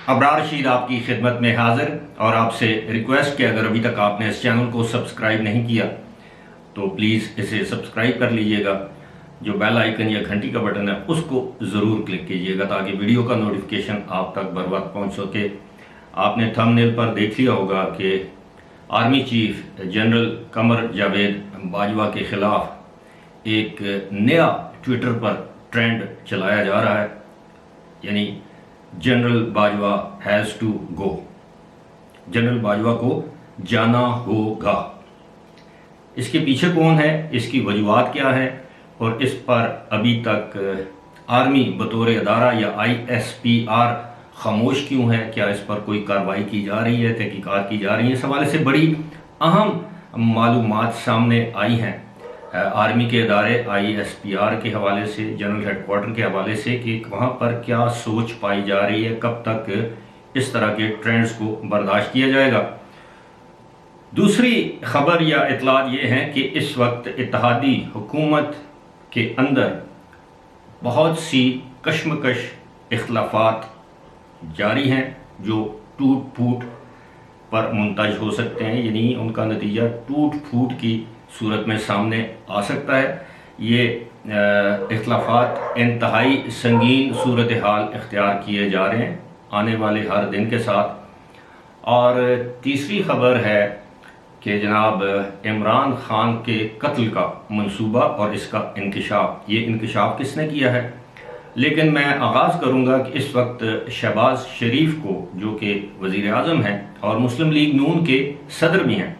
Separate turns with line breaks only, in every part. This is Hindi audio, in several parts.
अबरार रशीद आपकी खिदमत में हाजिर और आपसे रिक्वेस्ट कि अगर अभी तक आपने इस चैनल को सब्सक्राइब नहीं किया तो प्लीज़ इसे सब्सक्राइब कर लीजिएगा। जो बेल आइकन या घंटी का बटन है उसको ज़रूर क्लिक कीजिएगा ताकि वीडियो का नोटिफिकेशन आप तक बर वक्त पहुँच सके। आपने थंबनेल पर देख लिया होगा कि army chief general Qamar Javed Bajwa के ख़िलाफ़ एक नया ट्विटर पर ट्रेंड चलाया जा रहा है, यानी general Bajwa has to go, general Bajwa को जाना होगा। इसके पीछे कौन है, इसकी वजूहात क्या है और इस पर अभी तक आर्मी बतौर अदारा या ISPR खामोश क्यों है? क्या इस पर कोई कार्रवाई की जा रही है, तहकीकात की जा रही है? इस हवाले से बड़ी अहम मालूमात सामने आई हैं आर्मी के अदारे ISPR के हवाले से, जनरल हेडक्वार्टर के हवाले से, कि वहाँ पर क्या सोच पाई जा रही है, कब तक इस तरह के ट्रेंड्स को बर्दाश्त किया जाएगा। दूसरी खबर या इतलात ये हैं कि इस वक्त इत्तेहादी हुकूमत के अंदर बहुत सी कशमकश इख्तलाफात जारी हैं जो टूट फूट पर मुंतज हो सकते हैं, यानी उनका नतीजा टूट फूट की सूरत में सामने आ सकता है। ये इख्तलाफात इंतहाई संगीन सूरत हाल इख्तियार किए जा रहे हैं आने वाले हर दिन के साथ। और तीसरी खबर है कि जनाब इमरान खान के कत्ल का मंसूबा और इसका इंकशाफ, ये इंकशाफ किसने किया है? लेकिन मैं आगाज़ करूँगा कि इस वक्त शहबाज शरीफ को, जो कि वज़ीर आज़म हैं और मुस्लिम लीग नून के सदर भी हैं,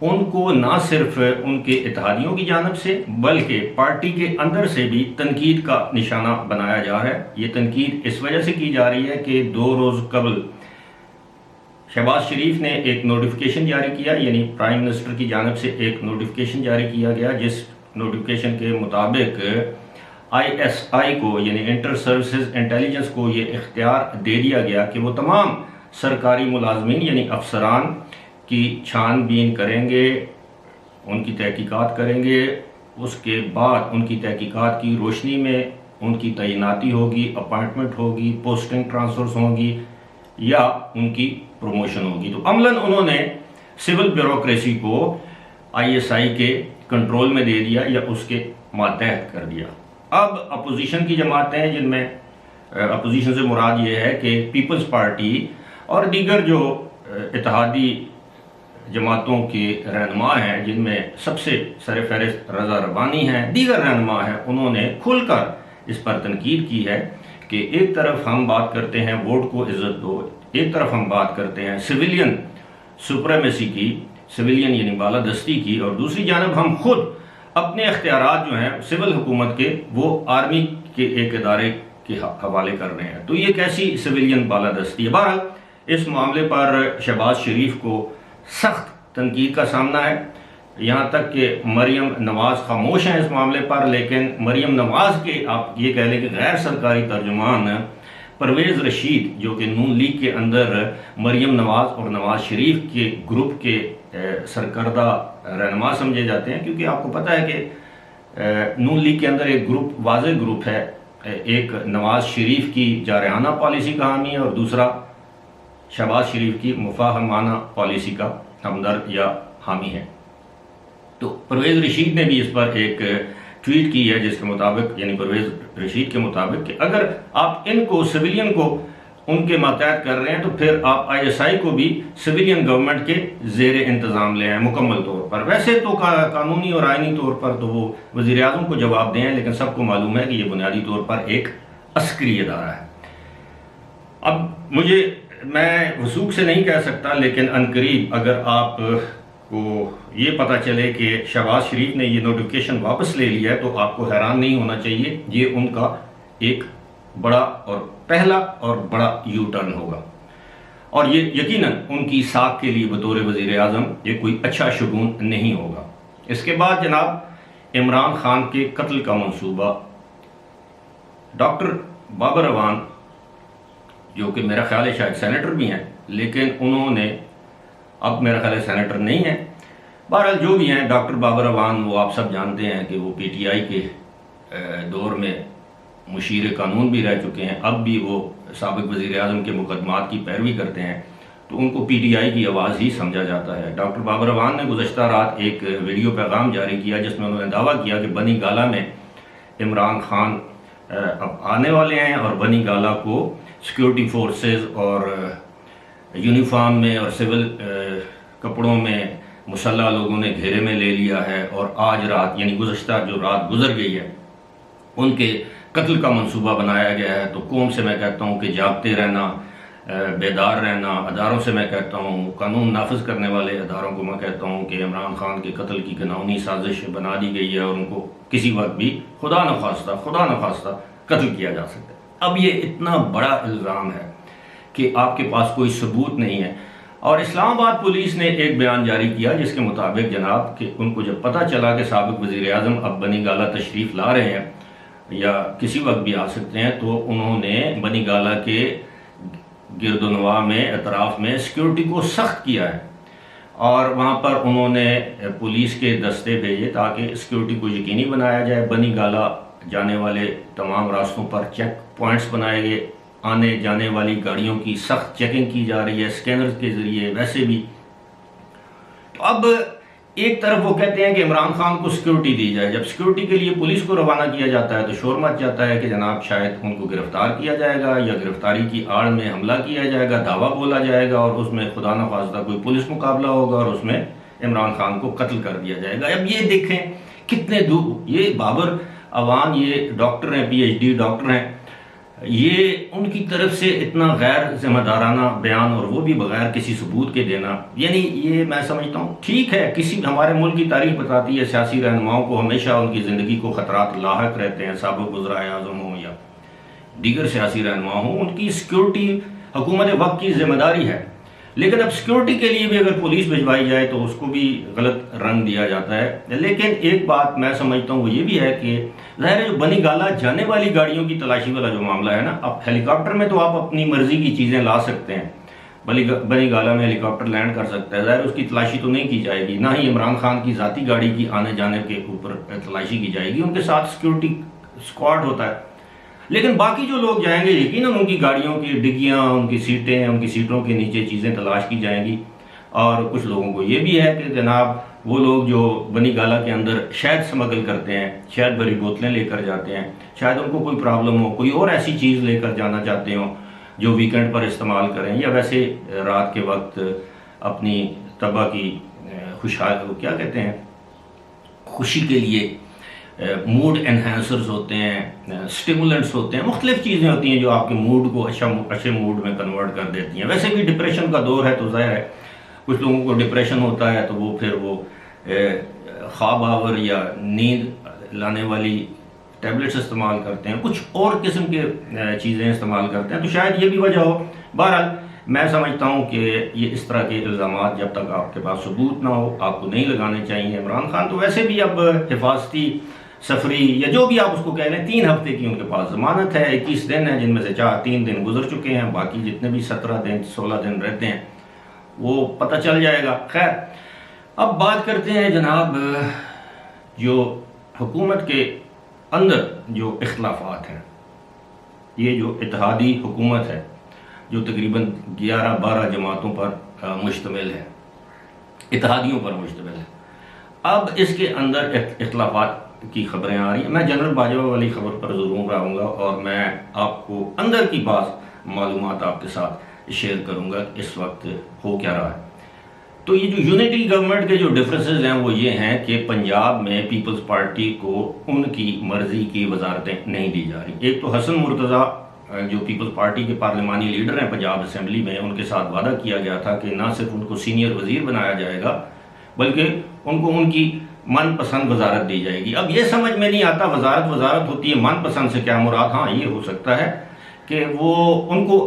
उनको ना सिर्फ उनके इत्तेहादियों की जानब से बल्कि पार्टी के अंदर से भी तनकीद का निशाना बनाया जा रहा है। ये तनकीद इस वजह से की जा रही है कि 2 रोज़ कबल शहबाज शरीफ ने एक नोटिफिकेशन जारी किया, यानी प्राइम मिनिस्टर की जानब से एक नोटिफिकेशन जारी किया गया, जिस नोटिफिकेशन के मुताबिक ISI को, यानी इंटर सर्विसेज इंटेलिजेंस को, ये इख्तियार दे दिया गया कि वो तमाम सरकारी मुलाजमीन यानी अफसरान की छानबीन करेंगे, उनकी तहकीकात करेंगे। उसके बाद उनकी तहकीकात की रोशनी में उनकी तैनाती होगी, अपॉइंटमेंट होगी, पोस्टिंग ट्रांसफर्स होंगी या उनकी प्रमोशन होगी। तो अमलन उन्होंने सिविल ब्यूरोक्रेसी को ISI के कंट्रोल में दे दिया या उसके मातहत कर दिया। अब अपोजिशन की जमातें, जिनमें अपोजिशन से मुराद ये है कि पीपल्स पार्टी और दीगर जो इत्तेहादी जमातों के रहनुमा हैं, जिनमें सबसे सरफहरिस्त रज़ा रब्बानी हैं, दीगर रहनुमा हैं, उन्होंने खुलकर इस पर तनकीद की है कि एक तरफ हम बात करते हैं वोट को इज़्ज़त दो, एक तरफ हम बात करते हैं सिविलियन सुप्रीमेसी की, सिविलियन यानी बालादस्ती की, और दूसरी जानब हम खुद अपने इख्तियारात जो हैं सिविल हुकूमत के वो आर्मी के एक इदारे के हवाले कर रहे हैं। तो ये कैसी सिविलियन बालादस्ती है? बहरहाल इस मामले पर शहबाज शरीफ को सख्त तनकीद का सामना है, यहाँ तक कि मरियम नवाज़ खामोश हैं इस मामले पर। लेकिन मरियम नवाज़ के, आप ये कह लें कि गैर सरकारी तर्जुमान परवेज़ रशीद, जो कि नून लीग के अंदर मरियम नवाज़ और नवाज़ शरीफ के ग्रुप के सरकर्दा रहनुमा समझे जाते हैं, क्योंकि आपको पता है कि नून लीग के अंदर एक ग्रुप, वाज़ेह ग्रुप है, एक नवाज़ शरीफ की जारहाना पॉलिसी का हामी है और दूसरा शहबाज शरीफ की मुफाहमाना पॉलिसी का हमदर्द या हामी है। तो परवेज़ रशीद ने भी इस पर एक ट्वीट की है, जिसके मुताबिक, यानी परवेज़ रशीद के मुताबिक, कि अगर आप इनको, सिविलियन को, उनके मातहत कर रहे हैं तो फिर आप ISI को भी सिविलियन गवर्नमेंट के ज़ेर इंतज़ाम ले आए मुकम्मल तौर पर। वैसे तो कानूनी और आइनी तौर पर तो वो वज़ीर आज़म को जवाब दें, लेकिन सबको मालूम है कि ये बुनियादी तौर पर एक अस्करी अदारा है। अब मैं वसूख से नहीं कह सकता, लेकिन अनकरीब अगर आप को ये पता चले कि शहबाज शरीफ ने ये नोटिफिकेशन वापस ले लिया है तो आपको हैरान नहीं होना चाहिए। ये उनका एक बड़ा और पहला और बड़ा यू टर्न होगा और ये यकीनन उनकी साख के लिए बतौर वज़ीर आज़म ये कोई अच्छा शगुन नहीं होगा। इसके बाद जनाब इमरान खान के कत्ल का मंसूबा, डॉक्टर बाबर अवान, जो कि मेरा ख्याल है शायद सेनेटर भी हैं, लेकिन उन्होंने, अब मेरा ख्याल है सेनेटर नहीं है, बहरहाल जो भी हैं, डॉक्टर बाबर अवान, वो आप सब जानते हैं कि वो PTI के दौर में मुशीर कानून भी रह चुके हैं, अब भी वो साबिक वज़ीर-ए-आज़म के मुकदमात की पैरवी करते हैं, तो उनको पीटीआई की आवाज़ ही समझा जाता है। डॉक्टर बाबर अवान ने गुज़श्ता रात एक वीडियो पैगाम जारी किया जिसमें उन्होंने दावा किया कि बनी गाला में इमरान खान अब आने वाले हैं और बनी गाला को सिक्योरिटी फोर्सेस और यूनिफॉर्म में और सिविल कपड़ों में मुसल्ला लोगों ने घेरे में ले लिया है और आज रात यानी गुज़श्ता जो रात गुजर गई है उनके कत्ल का मंसूबा बनाया गया है। तो कौम से मैं कहता हूँ कि जागते रहना, बेदार रहना, अदारों से मैं कहता हूँ, कानून नाफिज करने वाले अदारों को मैं कहता हूँ कि इमरान खान के कत्ल की घिनौनी साजिश बना दी गई है और उनको किसी वक्त भी खुदा न खास्ता कत्ल किया जा सकता है। अब ये इतना बड़ा इल्ज़ाम है कि आपके पास कोई सबूत नहीं है। और इस्लामाबाद पुलिस ने एक बयान जारी किया जिसके मुताबिक जनाब कि उनको जब पता चला कि साबिक वज़ीर-ए-आज़म अब बनी गाला तशरीफ़ ला रहे हैं या किसी वक्त भी आ सकते हैं, तो उन्होंने बनी गाला के गिरदोनवा में अतराफ़ में सिक्योरिटी को सख्त किया है और वहाँ पर उन्होंने पुलिस के दस्ते भेजे ताकि सिक्योरिटी को यकीनी बनाया जाए। बनी गाला जाने वाले तमाम रास्तों पर चेक पॉइंट्स बनाए गए, आने जाने वाली गाड़ियों की सख्त चेकिंग की जा रही है स्कैनर्स के ज़रिए। वैसे भी तो अब एक तरफ वो कहते हैं कि इमरान खान को सिक्योरिटी दी जाए, जब सिक्योरिटी के लिए पुलिस को रवाना किया जाता है तो शोर मच जाता है कि जनाब शायद उनको गिरफ्तार किया जाएगा या गिरफ्तारी की आड़ में हमला किया जाएगा, दावा बोला जाएगा और उसमें खुदा न खास्ता कोई पुलिस मुकाबला होगा और उसमें इमरान खान को कत्ल कर दिया जाएगा। अब ये देखें कितने दूर ये बाबर अवान, ये डॉक्टर हैं, PhD डॉक्टर हैं, ये उनकी तरफ से इतना गैर जिम्मेदाराना बयान और वो भी बगैर किसी सबूत के देना, यानी ये मैं समझता हूँ ठीक है। किसी हमारे मुल्क की तारीख बताती है सियासी रहनुमाओं को हमेशा उनकी ज़िंदगी को ख़तरात लाहक रहते हैं, साबिक़ वज़ीर-ए-आज़म हों या दीगर सियासी रहनुमा हों, उनकी सिक्योरिटी हुकूमत वक्त की जिम्मेदारी है। लेकिन अब सिक्योरिटी के लिए भी अगर पुलिस भिजवाई जाए तो उसको भी गलत रंग दिया जाता है। लेकिन एक बात मैं समझता हूँ वो ये भी है कि ज़ाहिर है जो बनी गाला जाने वाली गाड़ियों की तलाशी वाला जो मामला है ना, अब हेलीकॉप्टर में तो आप अपनी मर्जी की चीज़ें ला सकते हैं, बनी गाला में हेलीकॉप्टर लैंड कर सकता है, ज़ाहिर उसकी तलाशी तो नहीं की जाएगी, ना ही इमरान खान की ज़ाती गाड़ी की आने जाने के ऊपर तलाशी की जाएगी, उनके साथ सिक्योरिटी स्क्वाड होता है। लेकिन बाकी जो लोग जाएंगे यकीनन उनकी गाड़ियों की डिग्गियां, उनकी सीटें, उनकी सीटों के नीचे चीज़ें तलाश की जाएंगी। और कुछ लोगों को ये भी है कि जनाब वो लोग जो बनी गाला के अंदर शहद स्मगल करते हैं, शहद भरी बोतलें लेकर जाते हैं, शायद उनको कोई प्रॉब्लम हो, कोई और ऐसी चीज़ लेकर जाना चाहते हो जो वीकेंड पर इस्तेमाल करें या वैसे रात के वक्त अपनी तबा की खुशहाल क्या कहते हैं खुशी के लिए मूड एनहेंसर्स होते हैं, स्टिमुलेंट्स होते हैं, मुख्तलिफ चीज़ें होती हैं जो आपके मूड को अच्छे मूड में कन्वर्ट कर देती हैं। वैसे भी डिप्रेशन का दौर है तो ज़ाहिर है कुछ लोगों को डिप्रेशन होता है तो वो फिर वो ख्वाब आवर या नींद लाने वाली टैबलेट्स इस्तेमाल करते हैं, कुछ और किस्म के चीज़ें इस्तेमाल करते हैं, तो शायद ये भी वजह हो। बहरहाल मैं समझता हूँ कि ये इस तरह के इल्ज़ामात जब तक आपके पास सबूत ना हो आपको नहीं लगाने चाहिए। इमरान खान तो वैसे भी अब हिफाजती सफरी या जो भी आप उसको कह लें 3 हफ्ते की उनके पास ज़मानत है, 21 दिन है जिनमें से 3 दिन गुजर चुके हैं, बाकी जितने भी 17 दिन 16 दिन रहते हैं वो पता चल जाएगा। खैर अब बात करते हैं जनाब जो हुकूमत के अंदर जो इख्तलाफात हैं, ये जो इत्तेहादी हुकूमत है जो तकरीबन 11-12 जमातों पर मुश्तमिल है, इत्तेहादियों पर मुश्तमिल है। अब इसके अंदर इख्तलाफात की खबरें आ रही हैं। मैं जनरल बाजवा वाली खबर पर ज़रूर आऊँगा और मैं आपको अंदर की बात मालूमात आपके साथ शेयर करूँगा इस वक्त हो क्या रहा है। तो ये जो यूनिटी गवर्नमेंट के जो डिफरेंसेस हैं वो ये हैं कि पंजाब में पीपल्स पार्टी को उनकी मर्जी की वजारतें नहीं दी जा रही। एक तो हसन मुर्तज़ा जो पीपल्स पार्टी के पार्लिमानी लीडर हैं पंजाब असम्बली में, उनके साथ वादा किया गया था कि ना सिर्फ उनको सीनियर वजीर बनाया जाएगा बल्कि उनको उनकी मनपसंद वजारत दी जाएगी। अब ये समझ में नहीं आता वजारत होती है, मनपसंद से क्या मुराद? हाँ ये हो सकता है कि वो उनको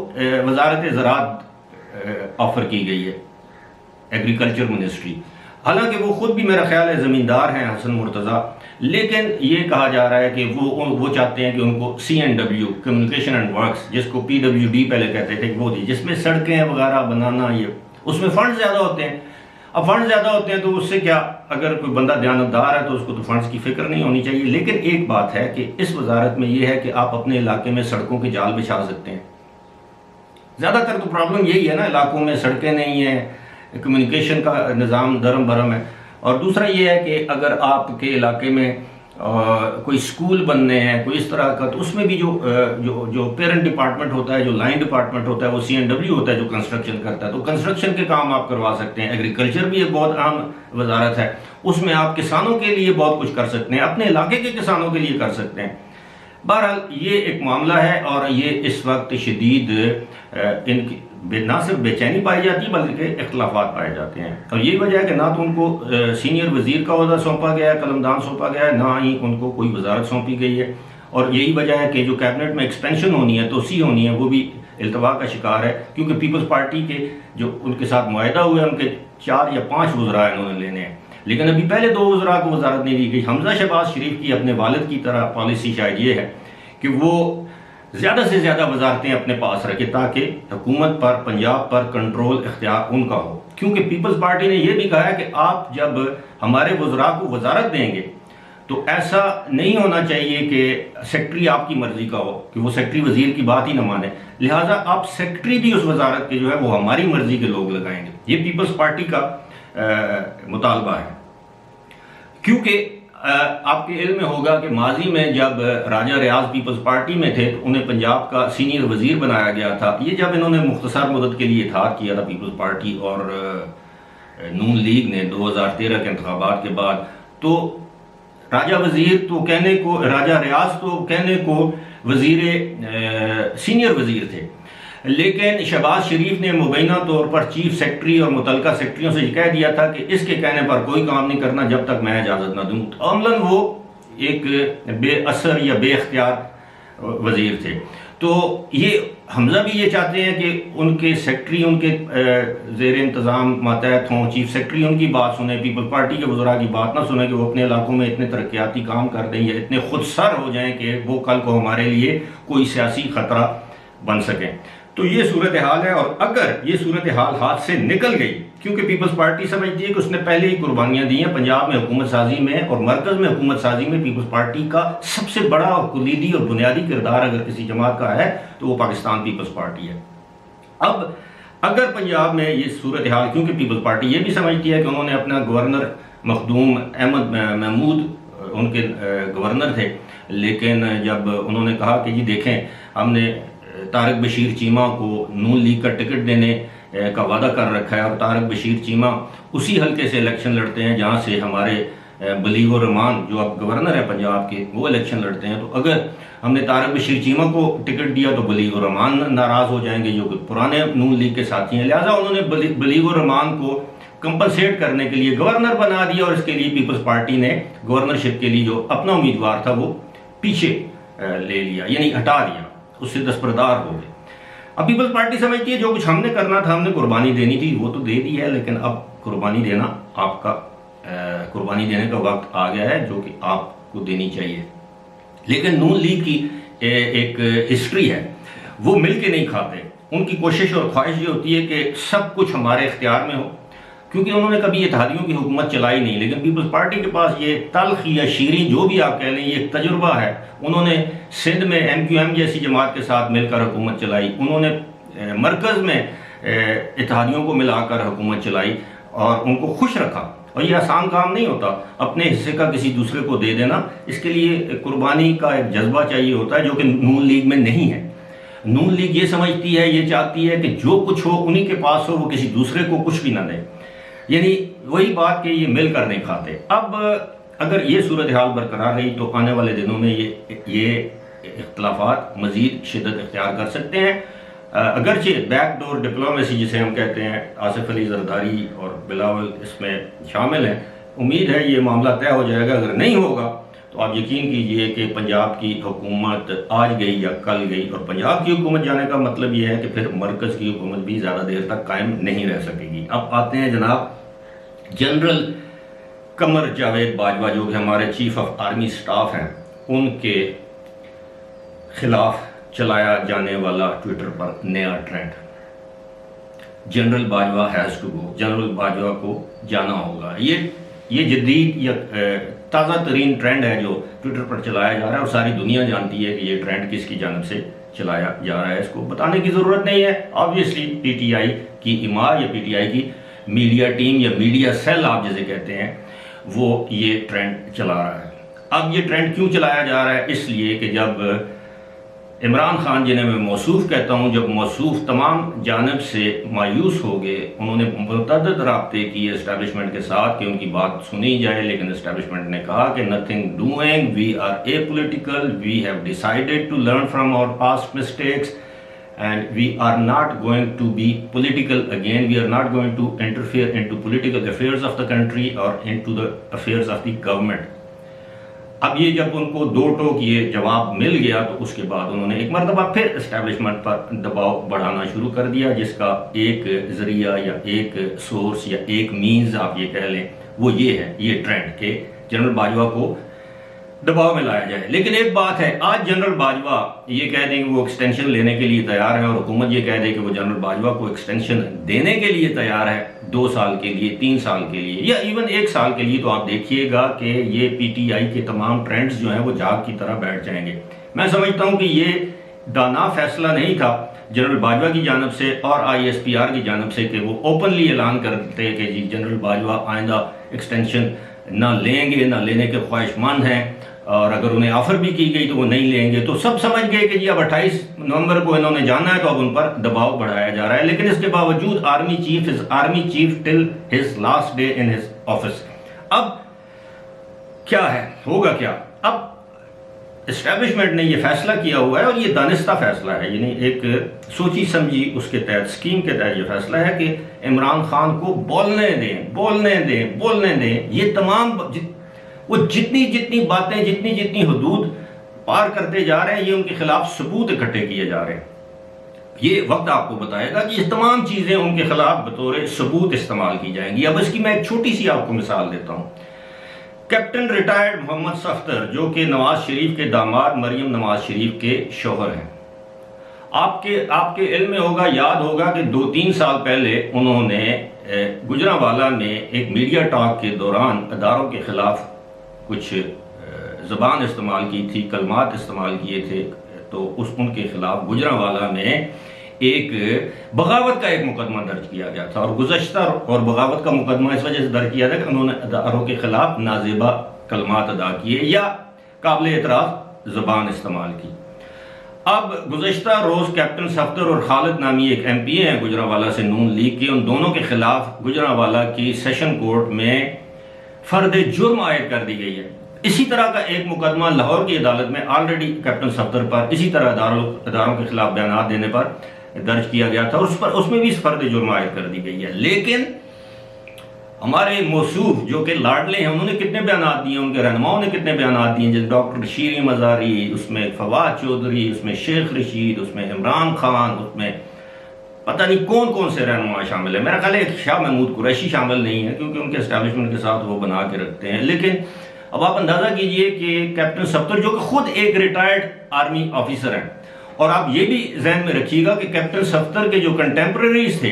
वजारत ज़राअत ऑफ़र की गई है, एग्रीकल्चर मिनिस्ट्री, हालांकि वो खुद भी मेरा ख्याल है ज़मींदार हैं हसन मुर्तज़ा, लेकिन ये कहा जा रहा है कि वो चाहते हैं कि उनको CNW कम्युनिकेशन एंड वर्क्स, जिसको PWD पहले कहते थे, वो दी, जिसमें सड़कें वगैरह बनाना, ये उसमें फंड ज़्यादा होते हैं अब फंड ज़्यादा होते हैं तो उससे क्या, अगर कोई बंदा दयानतदार है तो उसको तो फंड्स की फिक्र नहीं होनी चाहिए। लेकिन एक बात है कि इस वजारत में ये है कि आप अपने इलाके में सड़कों के जाल बिछा सकते हैं। ज़्यादातर तो प्रॉब्लम यही है ना, इलाकों में सड़कें नहीं है, कम्युनिकेशन का निज़ाम दरम भरम है। और दूसरा ये है कि अगर आपके इलाके में कोई स्कूल बनने हैं, कोई इस तरह का, तो उसमें भी जो पेरेंट डिपार्टमेंट होता है, जो लाइन डिपार्टमेंट होता है, वो CNW होता है जो कंस्ट्रक्शन करता है, तो कंस्ट्रक्शन के काम आप करवा सकते हैं। एग्रीकल्चर भी एक बहुत अहम वजारत है, उसमें आप किसानों के लिए बहुत कुछ कर सकते हैं, अपने इलाके के किसानों के लिए कर सकते हैं। बहरहाल ये एक मामला है और ये इस वक्त शदीद इनकी ना सिर्फ बेचैनी पाई जाती है बल्कि इख्तलाफात पाए जाते हैं। और यही वजह है कि ना तो उनको सीनियर वजीर का ओहदा सौंपा गया है, कलमदान सौंपा गया है, ना ही उनको कोई वजारत सौंपी गई है। और यही वजह है कि जो कैबिनेट में एक्सपेंशन होनी है, तोसी होनी है, वो भी इल्तवा का शिकार है, क्योंकि पीपल्स पार्टी के जो उनके साथ मुआहदा हुए हैं, उनके 4 या 5 वज़रा इन्होंने लेने हैं, लेकिन अभी पहले 2 वज़रा को वजारत नहीं दी गई। हमजा शहबाज शरीफ की अपने वालिद की तरह पॉलिसी शायद ये है कि वो ज़्यादा से ज़्यादा वजारतें अपने पास रखे ताकि हुकूमत पर, पंजाब पर कंट्रोल इख्तियार उनका हो। क्योंकि पीपल्स पार्टी ने यह भी कहा है कि आप जब हमारे वज़रा को वजारत देंगे तो ऐसा नहीं होना चाहिए कि सेक्रेटरी आपकी मर्जी का हो, कि वो सेक्रेटरी वजीर की बात ही ना माने, लिहाजा आप सेक्रेटरी भी उस वजारत के जो है वो हमारी मर्जी के लोग लगाएंगे। ये पीपल्स पार्टी का मुतालबा है। क्योंकि आपके इल्म में होगा कि माजी में जब राजा रियाज पीपल्स पार्टी में थे तो उन्हें पंजाब का सीनियर वजीर बनाया गया था। ये जब इन्होंने मुख्तसर मुद्दत के लिए इत्तेहाद किया था पीपल्स पार्टी और नून लीग ने 2013 के इंतखाबात के बाद, तो राजा रियाज तो कहने को सीनियर वजीर थे, लेकिन शहबाज शरीफ ने मुबैना तौर पर चीफ सेक्रेटरी और मुतलका सेक्रेटरियों से कह दिया था कि इसके कहने पर कोई काम नहीं करना जब तक मैं इजाज़त ना दूं। तो अमलन वो एक बेअसर या बेख्तियार वजीर थे। तो ये हमजा भी ये चाहते हैं कि उनके सेक्रेटरी उनके ज़ेर इंतज़ाम मातहत हों, चीफ सेक्रेटरी उनकी बात सुने, पीपल पार्टी के वज़रा की बात ना सुने कि वो अपने इलाकों में इतने तरक्याती काम कर दें या इतने खुदसर हो जाएं कि वो कल को हमारे लिए कोई सियासी ख़तरा बन सकें। तो ये सूरत हाल है। और अगर ये सूरत हाल हाथ से निकल गई, क्योंकि पीपल्स पार्टी समझती है कि उसने पहले ही कुर्बानियां दी हैं पंजाब में हुकूमत साजी में और मरकज़ में हुकूमत साजी में, पीपल्स पार्टी का सबसे बड़ा और कुलीदी और बुनियादी किरदार अगर किसी जमात का है तो वो पाकिस्तान पीपल्स पार्टी है। अब अगर पंजाब में ये सूरत हाल, क्योंकि पीपल्स पार्टी ये भी समझती है कि उन्होंने अपना गवर्नर मखदूम अहमद महमूद उनके गवर्नर थे, लेकिन जब उन्होंने कहा कि जी देखें हमने तारिक बशीर चीमा को नून लीग का टिकट देने का वादा कर रखा है और तारिक बशीर चीमा उसी हल्के से इलेक्शन लड़ते हैं जहां से हमारे बलीग रहमान जो अब गवर्नर है पंजाब के वो इलेक्शन लड़ते हैं, तो अगर हमने तारिक बशीर चीमा को टिकट दिया तो बलीग रहमान नाराज़ हो जाएंगे जो कि पुराने नून लीग के साथी हैं। लिहाजा उन्होंने बलीग रहमान को कंपनसेट करने के लिए गवर्नर बना दिया और इसके लिए पीपल्स पार्टी ने गवर्नरशिप के लिए जो अपना उम्मीदवार था वो पीछे ले लिया, यानी हटा दिया, उससे दस्तबरदार हो गए। अब पीपल्स पार्टी समझती है जो कुछ हमने करना था, हमने कुर्बानी देनी थी, वो तो दे दी है, लेकिन अब कुर्बानी देना आपका कुर्बानी देने का वक्त आ गया है जो कि आपको देनी चाहिए। लेकिन नून लीग की एक हिस्ट्री है, वो मिल के नहीं खाते। उनकी कोशिश और ख्वाहिश ये होती है कि सब कुछ हमारे इख्तियार में हो, क्योंकि उन्होंने कभी इत्तेहादियों की हुकूमत चलाई नहीं। लेकिन पीपल्स पार्टी के पास ये तल्ख या शीरीं जो भी आप कह लें, ये एक तजुर्बा है। उन्होंने सिंध में MQM जैसी जमात के साथ मिलकर हुकूमत चलाई, उन्होंने मरकज़ में इत्तेहादियों को मिलाकर हुकूमत चलाई और उनको खुश रखा। और ये आसान काम नहीं होता अपने हिस्से का किसी दूसरे को दे देना, इसके लिए कुर्बानी का एक जज्बा चाहिए होता है जो कि नून लीग में नहीं है। नून लीग ये समझती है, ये चाहती है कि जो कुछ हो उन्हीं के पास हो, वो किसी दूसरे को कुछ भी ना दे, यानी वही बात कि ये मिलकर नहीं खाते। अब अगर ये सूरत हाल बरकरार रही तो आने वाले दिनों में ये इख्तलाफात मज़ीद शिद्दत इख्तियार कर सकते हैं। अगरचे बैकडोर डिप्लोमेसी जिसे हम कहते हैं, आसिफ अली जरदारी और बिलावल इसमें शामिल हैं। उम्मीद है ये मामला तय हो जाएगा। अगर नहीं होगा तो आप यकीन कीजिए कि पंजाब की हुकूमत आज गई या कल गई, और पंजाब की हुकूमत जाने का मतलब ये है कि फिर मरकज़ की हुकूमत भी ज़्यादा देर तक कायम नहीं रह सकेगी। अब आते हैं जनाब जनरल कमर जावेद बाजवा जो कि हमारे चीफ ऑफ आर्मी स्टाफ हैं, उनके खिलाफ चलाया जाने वाला ट्विटर पर नया trend. General Bajwa has to go, general Bajwa को जाना होगा। ये जदीद या ताज़ा तरीन ट्रेंड है जो ट्विटर पर चलाया जा रहा है और सारी दुनिया जानती है कि ये ट्रेंड किसकी जानब से चलाया जा रहा है। इसको बताने की ज़रूरत नहीं है। ऑब्वियसली पीटीआई की इमाम या पीटीआई की मीडिया टीम या मीडिया सेल आप जैसे कहते हैं, वो ये ट्रेंड चला रहा है। अब ये ट्रेंड क्यों चलाया जा रहा है? इसलिए कि जब इमरान खान, जिन्हें मैं मौसूफ कहता हूँ, जब मौसूफ तमाम जानब से मायूस हो गए, उन्होंने मुतअद्दिद राब्ते किए इस्टेब्लिशमेंट के साथ कि उनकी बात सुनी जाए, लेकिन इस्टेब्लिशमेंट ने कहा कि nothing doing, we are a political, we have decided to learn from our past mistakes and we are not going to be political again, we are not going to interfere into political affairs of the country or into the affairs of the government। अब ये जब उनको दो टोक ये जवाब मिल गया तो उसके बाद उन्होंने एक मरतबा फिर इस्टेब्लिशमेंट पर दबाव बढ़ाना शुरू कर दिया, जिसका एक जरिया या एक सोर्स या एक मीन्स आप ये कह लें, वो ये है, ये ट्रेंड के जनरल बाजवा को दबाव में लाया जाए। लेकिन एक बात है, आज जनरल बाजवा ये कह दें कि वो एक्सटेंशन लेने के लिए तैयार है और हुकूमत ये कह दे कि वो जनरल बाजवा को एक्सटेंशन देने के लिए तैयार है 2 साल के लिए, 3 साल के लिए या इवन 1 साल के लिए, तो आप देखिएगा कि ये पीटीआई के तमाम ट्रेंड्स जो हैं वो जाग की तरह बैठ जाएंगे। मैं समझता हूँ कि ये दाना फैसला नहीं था जनरल बाजवा की जानब से और ISPR की जानब से कि वो ओपनली ऐलान करते कि जी जनरल बाजवा आइंदा एक्सटेंशन ना लेंगे, ना लेने के ख्वाहिशमंद हैं, और अगर उन्हें ऑफर भी की गई तो वो नहीं लेंगे। तो सब समझ गए कि जी अब 28 नवंबर को इन्होंने जाना है, तो अब उन पर दबाव बढ़ाया जा रहा है। लेकिन इसके बावजूद army chief till his last day in his office. अब क्या है, होगा क्या? अब एस्टेब्लिशमेंट ने ये फैसला किया हुआ है और ये दानिस्ता फैसला है, यानी एक सोची समझी उसके तहत, स्कीम के तहत ये फैसला है कि इमरान खान को बोलने दें। ये तमाम वो जितनी बातें, जितनी हदूद पार करते जा रहे हैं, ये उनके खिलाफ सबूत इकट्ठे किए जा रहे हैं। ये वक्त आपको बताएगा कि ये तमाम चीजें उनके खिलाफ बतौर सबूत इस्तेमाल की जाएंगी। अब इसकी मैं एक छोटी सी आपको मिसाल देता हूं। कैप्टन रिटायर्ड मोहम्मद सफ्दर, जो कि नवाज शरीफ के दामाद मरियम नवाज शरीफ के शौहर हैं, आपके इल्म में होगा, याद होगा कि 2-3 साल पहले उन्होंने गुजरांवाला में एक मीडिया टॉक के दौरान अदारों के खिलाफ कुछ ज़बान इस्तेमाल की थी, कलमात इस्तेमाल किए थे। तो उनके खिलाफ गुजरांवाला में एक बगावत का एक मुकदमा दर्ज किया गया था, और गुज़श्ता और बगावत का मुकदमा इस वजह से दर्ज किया था कि उन्होंने अदारों के खिलाफ नाजेबा कलमात अदा किए या काबिल एतराफ़ ज़बान इस्तेमाल की। अब गुज़श्ता रोज़ कैप्टन सफ्दर और खालिद नामी एक MP हैं गुजरांवाला से, नून लीग के, उन दोनों के खिलाफ गुजरांवाला की सेशन कोर्ट में फर्द जुर्म आयद कर दी गई है। इसी तरह का एक मुकदमा लाहौर की अदालत में ऑलरेडी कैप्टन सफ्दर पर इसी तरह अदारों के खिलाफ बयान देने पर दर्ज किया गया था, उसमें भी फर्द जुर्म आयद कर दी गई है। लेकिन हमारे मौसूफ जो कि लाडले हैं, उन्होंने कितने बयान दिए, उनके रहनुमाओं ने कितने बयान दिए, जैसे डॉक्टर शीरी मज़ारी, उसमें फवाद चौधरी, उसमें शेख रशीद, उसमें इमरान खान, उसमें पता नहीं कौन कौन से रहनुमा शामिल है। मेरा ख्याल है शाह महमूद कुरैशी शामिल नहीं है, क्योंकि उनके एस्टेब्लिशमेंट के साथ वो बना के रखते हैं। लेकिन अब आप अंदाजा कीजिए कि कैप्टन सफ्दर, जो कि खुद एक रिटायर्ड आर्मी ऑफिसर हैं, और आप ये भी जहन में रखिएगा कि कैप्टन सफ्दर के जो कंटेम्प्रेरीज थे,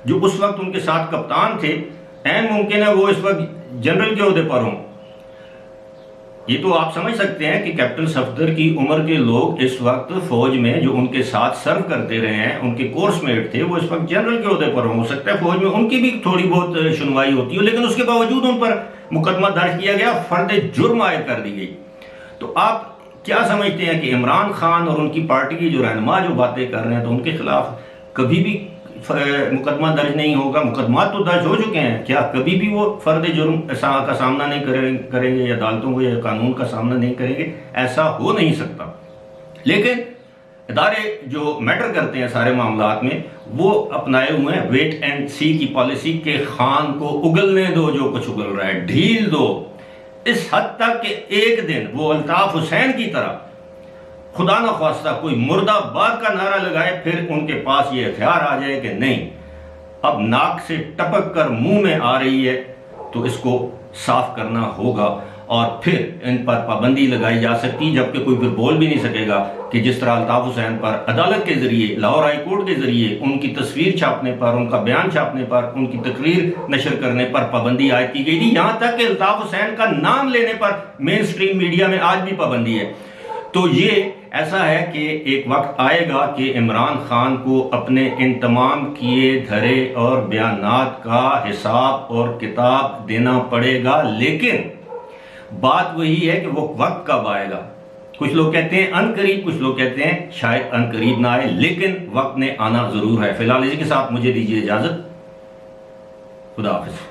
जो उस वक्त उनके साथ कप्तान थे, ऐन मुमकिन है वो इस वक्त जनरल के ओहदे पर हों। ये तो आप समझ सकते हैं कि कैप्टन सफ्दर की उम्र के लोग इस वक्त फौज में जो उनके साथ सर्व करते रहे हैं, उनके कोर्समेट थे, वो इस वक्त जनरल के ओहदे पर हो सकता है फौज में उनकी भी थोड़ी बहुत सुनवाई होती हो, लेकिन उसके बावजूद उन पर मुकदमा दर्ज किया गया, फर्द जुर्म आयद कर दी गई। तो आप क्या समझते हैं कि इमरान खान और उनकी पार्टी की जो रहनुमा जो बातें कर रहे हैं, तो उनके खिलाफ कभी भी मुकदमा दर्ज नहीं होगा? मुकदमा तो दर्ज हो चुके हैं, क्या कभी भी वो फर्द जुर्म का सामना नहीं करेंगे या अदालतों को या कानून का सामना नहीं करेंगे? ऐसा हो नहीं सकता। लेकिन इदारे जो मैटर करते हैं सारे मामलात में, वो अपनाए हुए हैं वेट एंड सी की पॉलिसी के खान को उगलने दो, जो कुछ उगल रहा है ढील दो, इस हद तक कि एक दिन वो अल्ताफ हुसैन की तरह खुदा न ख्वास्ता कोई मुर्दाबाद का नारा लगाए, फिर उनके पास ये हथियार आ जाए कि नहीं अब नाक से टपक कर मुंह में आ रही है तो इसको साफ करना होगा। और फिर इन पर पाबंदी लगाई जा सकती, जबकि कोई फिर बोल भी नहीं सकेगा कि जिस तरह अल्ताफ हुसैन पर अदालत के जरिए, लाहौर हाई कोर्ट के जरिए उनकी तस्वीर छापने पर, उनका बयान छापने पर, उनकी तकरीर नशर करने पर पाबंदी आयद की गई थी। यहाँ तक कि अल्ताफ हुसैन का नाम लेने पर मेन स्ट्रीम मीडिया में आज भी पाबंदी है। तो ये ऐसा है कि एक वक्त आएगा कि इमरान खान को अपने इन तमाम किए धरे और बयानात का हिसाब और किताब देना पड़ेगा, लेकिन बात वही है कि वो वक्त कब आएगा। कुछ लोग कहते हैं अनकरीब, कुछ लोग कहते हैं शायद अनकरीब ना आए, लेकिन वक्त ने आना जरूर है। फिलहाल इसी के साथ मुझे दीजिए इजाजत। खुदा हाफिज।